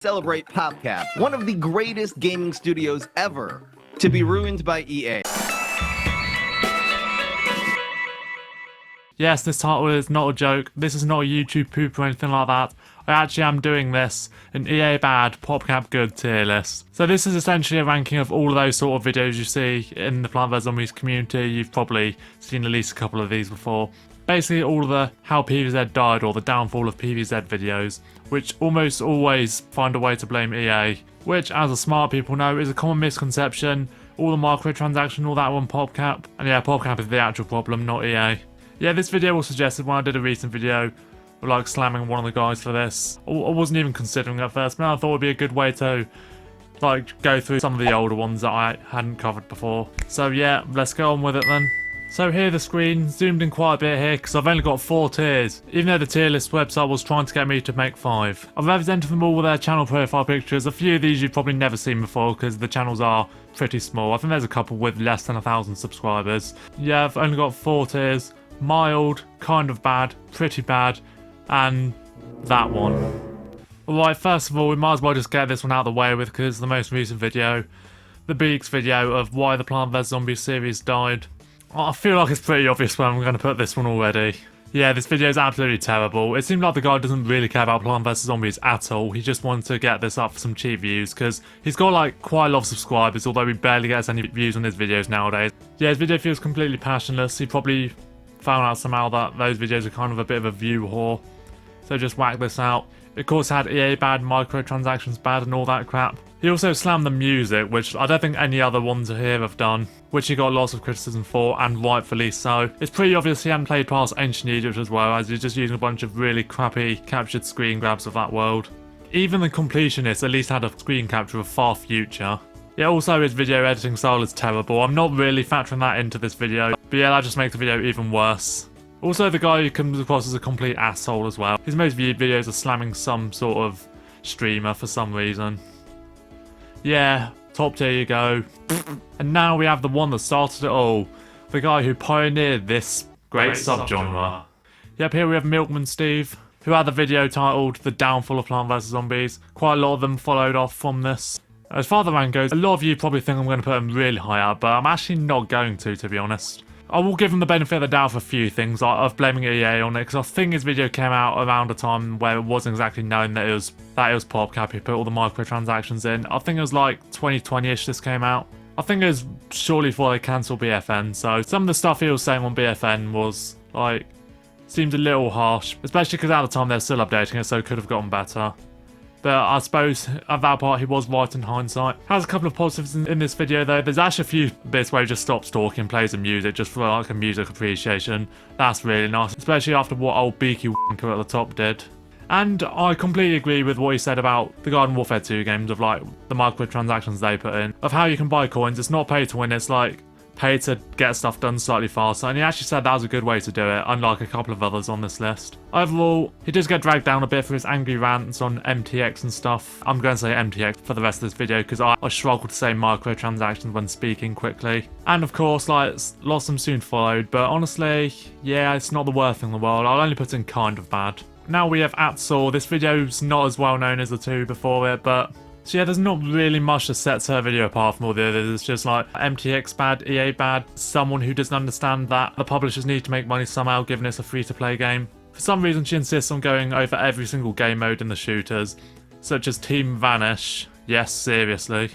Celebrate Popcap, one of the greatest gaming studios ever, to be ruined by EA. Yes, this title is not a joke. This is not a YouTube poop or anything like that. I actually am doing this, an EA bad, Popcap good tier list. So this is essentially a ranking of all of those sort of videos you see in the Plant vs Zombies community. You've probably seen at least a couple of these before. Basically all of the how PvZ died or the downfall of PvZ videos, which almost always find a way to blame EA, which as the smart people know is a common misconception. All the microtransaction, all that on Popcap, and yeah, Popcap is the actual problem, not EA. Yeah, this video was suggested when I did a recent video of like slamming one of the guys for this. I wasn't even considering it at first, but I thought it would be a good way to like go through some of the older ones that I hadn't covered before. So yeah, let's go on with it then. So here the screen, zoomed in quite a bit here because I've only got 4 tiers, even though the tier list website was trying to get me to make 5. I've represented them all with their channel profile pictures. A few of these you've probably never seen before because the channels are pretty small. I think there's a couple with less than 1,000 subscribers. Yeah, I've only got 4 tiers. Mild, kind of bad, pretty bad, and that one. Alright, first of all, we might as well just get this one out of the way with because the most recent video, the Beak's video of why the Plant vs Zombies series died. I feel like it's pretty obvious where I'm going to put this one already. Yeah, this video is absolutely terrible. It seemed like the guy doesn't really care about Plant vs Zombies at all. He just wanted to get this up for some cheap views because he's got like quite a lot of subscribers, although he barely gets any views on his videos nowadays. Yeah, his video feels completely passionless. He probably found out somehow that those videos are kind of a bit of a view whore. So just whack this out. Of course had EA bad, microtransactions bad and all that crap. He also slammed the music, which I don't think any other ones here have done, which he got lots of criticism for, and rightfully so. It's pretty obvious he hadn't played past Ancient Egypt as well, as he's just using a bunch of really crappy captured screen grabs of that world. Even the Completionist at least had a screen capture of far future. Yeah, also his video editing style is terrible. I'm not really factoring that into this video, but yeah, that just makes the video even worse. Also, the guy who comes across as a complete asshole as well. His most viewed videos are slamming some sort of streamer for some reason. Yeah, top tier you go. And now we have the one that started it all. The guy who pioneered this great subgenre. Yep, here we have Milkman Steve, who had the video titled The Downfall of Plant vs Zombies. Quite a lot of them followed off from this. As far as the rank goes, a lot of you probably think I'm going to put him really high up, but I'm actually not going to be honest. I will give him the benefit of the doubt for a few things, like of blaming EA on it, because I think his video came out around a time where it wasn't exactly known that it was Popcap who put all the microtransactions in. I think it was like 2020-ish this came out. I think it was shortly before they cancelled BFN, so some of the stuff he was saying on BFN was, like, seemed a little harsh, especially because at the time they were still updating it, so it could have gotten better. But I suppose at that part he was right in hindsight. Has a couple of positives in this video though. There's actually a few bits where he just stops talking, plays the music just for like a music appreciation. That's really nice, especially after what old Beak wanker at the top did. And I completely agree with what he said about the Garden Warfare 2 games, of like the microtransactions they put in, of how you can buy coins. It's not pay to win, it's like pay to get stuff done slightly faster, and he actually said that was a good way to do it, unlike a couple of others on this list. Overall, he does get dragged down a bit for his angry rants on MTX and stuff. I'm going to say MTX for the rest of this video because I struggle to say microtransactions when speaking quickly. And of course, like, lots of them soon followed, but honestly, yeah, it's not the worst thing in the world. I'll only put in kind of bad. Now we have Atsaw. This video's not as well known as the two before it, but so yeah, there's not really much that sets her video apart from all the others. It's just like MTX bad, EA bad, someone who doesn't understand that the publishers need to make money somehow given it's a free-to-play game. For some reason she insists on going over every single game mode in the shooters, such as Team Vanish. Yes, seriously.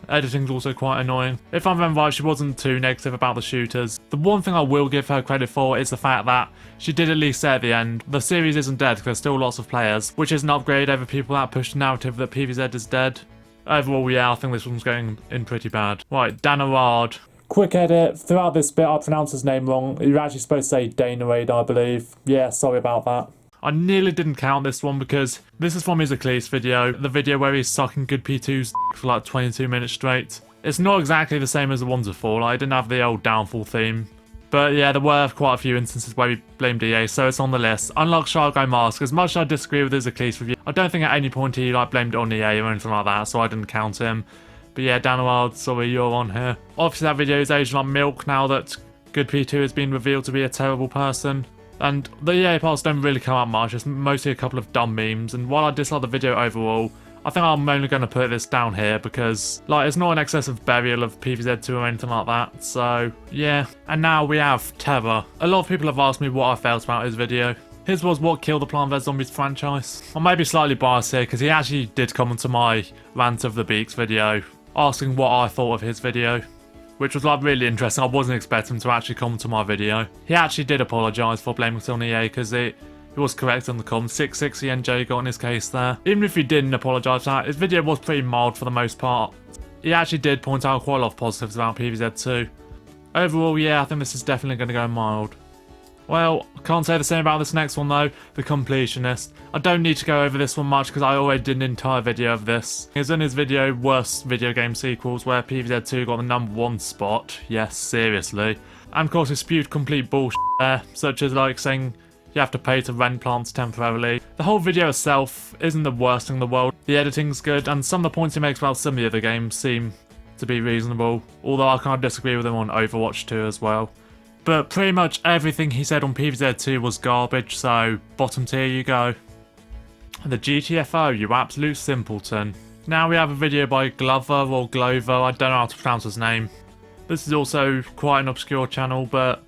Editing's also quite annoying. If I remember right, she wasn't too negative about the shooters. The one thing I will give her credit for is the fact that she did at least say at the end, the series isn't dead because there's still lots of players, which is an upgrade over people that push the narrative that PvZ is dead. Overall, yeah, I think this one's going in pretty bad. Right, Danerade. Quick edit, throughout this bit I pronounced his name wrong. You're actually supposed to say Danerade, I believe. Yeah, sorry about that. I nearly didn't count this one because this is from his Eclipse video, the video where he's sucking good P2's for like 22 minutes straight. It's not exactly the same as the ones before, like, I didn't have the old downfall theme. But yeah, there were quite a few instances where he blamed EA, so it's on the list. Unlike Shargo Mask, as much as I disagree with his Eclipse review, I don't think at any point he like blamed it on EA or anything like that, so I didn't count him. But yeah, Danerade, sorry, you're on here. Obviously that video is aged like milk now that Good P2 has been revealed to be a terrible person. And the EA parts don't really come out much, it's mostly a couple of dumb memes, and while I dislike the video overall, I think I'm only going to put this down here because, like, it's not an excessive burial of PvZ2 or anything like that, so, yeah. And now we have Terror. A lot of people have asked me what I felt about his video. His was what killed the Plant vs Zombies franchise. I may be slightly biased here because he actually did comment to my rant of the Beaks video, asking what I thought of his video, which was like really interesting. I wasn't expecting him to actually comment to my video. He actually did apologise for blaming it on EA because it was correct on the comments. 660 NJ got in his case there. Even if he didn't apologise for that, his video was pretty mild for the most part. He actually did point out quite a lot of positives about PvZ2. Overall, yeah, I think this is definitely going to go mild. Well, I can't say the same about this next one though, the Completionist. I don't need to go over this one much because I already did an entire video of this. It's in his video, Worst Video Game Sequels, where PvZ2 got the #1 spot. Yes, seriously. And of course he spewed complete bullshit there, such as like saying you have to pay to rent plants temporarily. The whole video itself isn't the worst thing in the world. The editing's good, and some of the points he makes about some of the other games seem to be reasonable, although I kind of disagree with him on Overwatch 2 as well. But pretty much everything he said on PvZ2 was garbage, so bottom tier you go. The GTFO, you absolute simpleton. Now we have a video by Glover or Glover, I don't know how to pronounce his name. This is also quite an obscure channel, but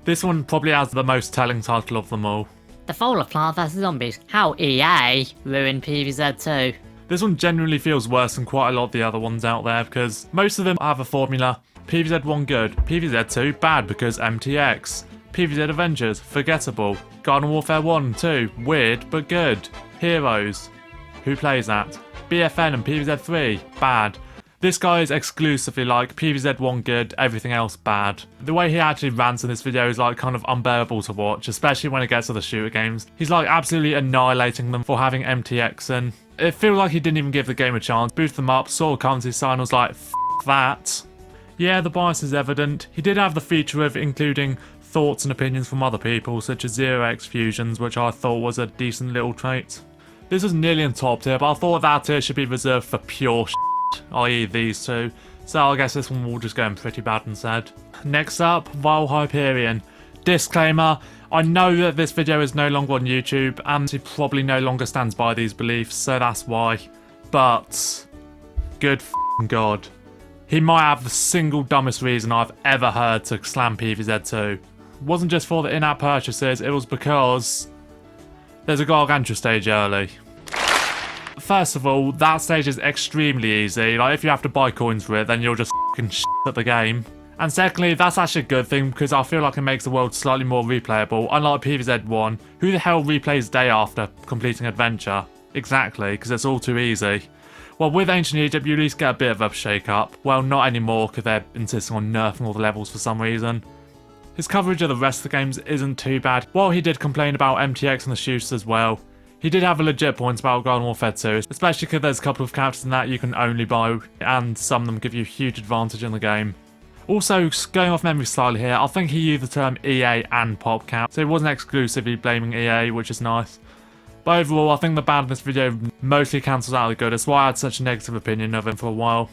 this one probably has the most telling title of them all. The fall of Plant vs Zombies, how EA ruined PvZ2. This one genuinely feels worse than quite a lot of the other ones out there because most of them have a formula. PvZ1 good, PvZ2 bad because MTX, PvZ Avengers forgettable, Garden Warfare 1 2 weird but good, Heroes, who plays that, BFN and PvZ3 bad. This guy is exclusively like PvZ1 good, everything else bad. The way he actually rants in this video is like kind of unbearable to watch, especially when it gets to the shooter games. He's like absolutely annihilating them for having MTX, and it feels like he didn't even give the game a chance. Boosted them up, saw a currency sign, was like, F that. Yeah, the bias is evident. He did have the feature of including thoughts and opinions from other people, such as 0x fusions, which I thought was a decent little trait. This is nearly in top tier, but I thought that tier should be reserved for pure shit, i.e. these two. So I guess this one will just go in pretty bad instead. Next up, VileHyperion. Disclaimer, I know that this video is no longer on YouTube, and he probably no longer stands by these beliefs, so that's why. But, good f***ing god. He might have the single dumbest reason I've ever heard to slam PvZ2. It wasn't just for the in-app purchases, it was because there's a Gargantua stage early. First of all, that stage is extremely easy. Like, if you have to buy coins for it, then you're just f***ing shit at the game. And secondly, that's actually a good thing because I feel like it makes the world slightly more replayable. Unlike PvZ1, who the hell replays day after completing adventure? Exactly, because it's all too easy. Well, with Ancient Egypt, you at least get a bit of a shake-up. Well, not anymore, because they're insisting on nerfing all the levels for some reason. His coverage of the rest of the games isn't too bad. While he did complain about MTX and the shooters as well, he did have a legit point about Garden Warfare 2, especially because there's a couple of characters in that you can only buy, and some of them give you a huge advantage in the game. Also, going off memory slightly here, I think he used the term EA and PopCap, so he wasn't exclusively blaming EA, which is nice. But overall, I think the bad in this video mostly cancels out the good. That's why I had such a negative opinion of him for a while.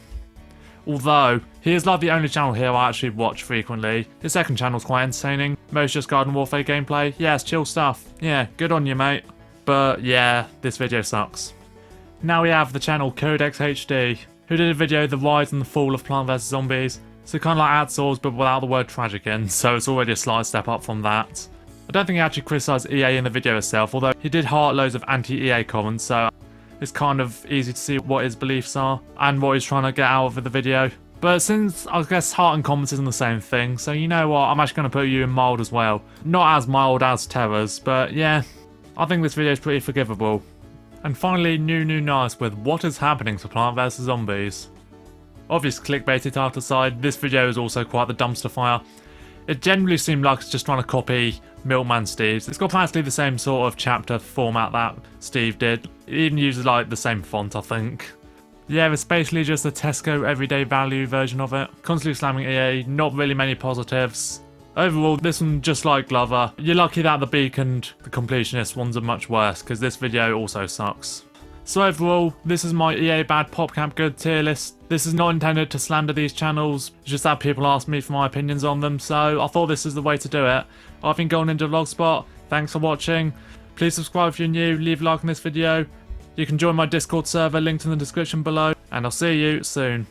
Although, he is like the only channel here I actually watch frequently. His second channel's quite entertaining. Most just Garden Warfare gameplay. Yeah, it's chill stuff. Yeah, good on you, mate. But yeah, this video sucks. Now we have the channel CodexHD, who did a video, The Rise and the Fall of Plant vs Zombies. So kind of like Atsaw, but without the word tragic in, so it's already a slight step up from that. I don't think he actually criticised EA in the video itself, although he did heart loads of anti-EA comments, so it's kind of easy to see what his beliefs are and what he's trying to get out of the video. But since I guess heart and comments isn't the same thing, so you know what, I'm actually going to put you in mild as well. Not as mild as Terror's, but yeah, I think this video is pretty forgivable. And finally, NunuNice with What is Happening to Plant vs Zombies. Obvious clickbaity title aside, this video is also quite the dumpster fire. It generally seemed like it's just trying to copy Milkman Steve's. It's got practically the same sort of chapter format that Steve did. It even uses like the same font, I think. Yeah, it's basically just a Tesco everyday value version of it. Constantly slamming EA, not really many positives. Overall, this one, just like Glover, you're lucky that the Beak and the Completionist ones are much worse, because this video also sucks. So overall, this is my EA bad Popcap good tier list. This is not intended to slander these channels, it's just that people ask me for my opinions on them, so I thought this is the way to do it. I've been going into Vlogspot, thanks for watching. Please subscribe if you're new, leave a like on this video. You can join my Discord server linked in the description below, and I'll see you soon.